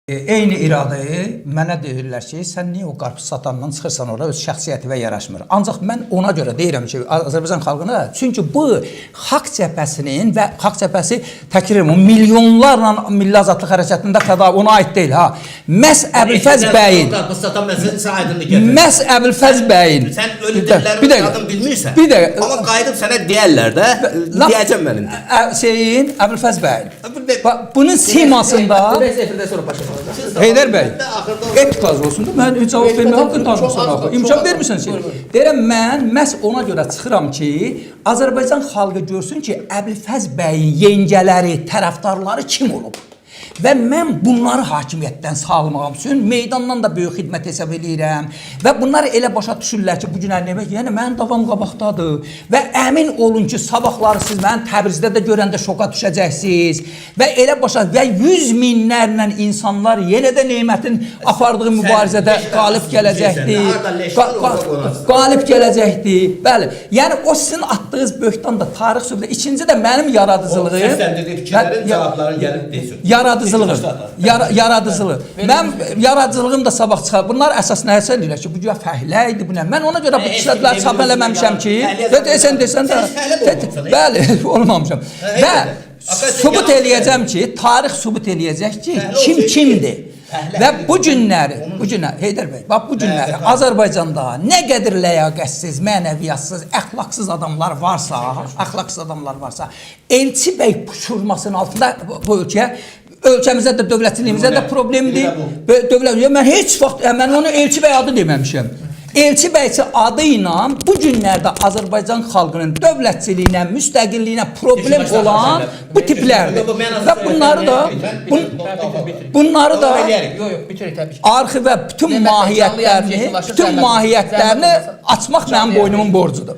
Eyni iradəyi mənə deyirlər ki, sən niyə o qarpız satandan çıxırsan ora, öz şəxsiyyətinə yaraşmır. Ancaq mən ona görə deyirəm ki, Azərbaycan xalqına, çünki bu Xalq Cəbhəsinin və Xalq Cəbhəsi təkrar milyonlarla Milli Azadlıq Hərəkatında fəda ona aid deyil ha. Məhz Əbülfəz bəyin qarpız satan məsələsi aydınlıq gətirir. Məhz Əbülfəz bəyin Sən ölü dəllərin adını bilmirsən. Bir də amma qayıdıb sənə deyərlər də, deyəcəm mən indi. Şeyin Əbülfəz bəyin. Bunun simasında Heydər bəy, etikaz olsun da, mən cavab vermək haqqını tanımırsan axı. İmkan vermirsən sən. Deyirəm, mən məhz ona görə çıxıram ki, Azərbaycan xalqı görsün ki, Əbülfəz bəyin yengələri, tərəfdarları kim olub? Və mən bunları hakimiyyətdən salmağım üçün meydandan da böyük xidmət hesab edirəm. Və bunlar elə başa düşürlər ki, bu gün əlləmək, yəni mənim davam qabaqdadır. Və əmin olun ki, sabahları siz mənim Təbrizdə də görəndə şoka düşəcəksiniz. Və elə başa, və 100 minlərlə insanlar yenə də Nemətin apardığı mübarizədə qalib gələcəkdir. Qalib gələcəkdir. Bəli, yəni o sizin atdığınız böhtan da tarix söhbəti. İkinci də mənim yaradıcılığım. Səsləndirdiyi fikirlərin cavablarını gəlib desin. Yaradıcılıq. Mən yaradıcılığım da sabah çıxar. Bunlar əsas nəyə deyirlər ki, bu güya fəhlə idi bu nə? Mən ona görə bu kişiləri çap eləməmişəm ki, desən də, bəli, olmamışam. Və sübut eləyəcəm ki, tarix sübut eləyəcək ki, kim kimdir. Və bu günləri, Heydər bəy, bax bu günləri Azərbaycanda nə qədər ləyaqətsiz, mənəviyyatsız, əxlaqsız adamlar varsa, Elçi bəy puşurmasının altında bu ölkəmizdə də, dövlətçiliyimizdə də problemdir. Mən heç vaxt, mən onu Elçi bəy adı deməmişəm. Elçi bəyçi adı ilə bu günlərdə Azərbaycan xalqının dövlətçiliyinə, müstəqilliyinə problem olan bu tiplərdir. Və bunları da arxivə bütün mahiyyətlərini açmaq mənim boynumun borcudur.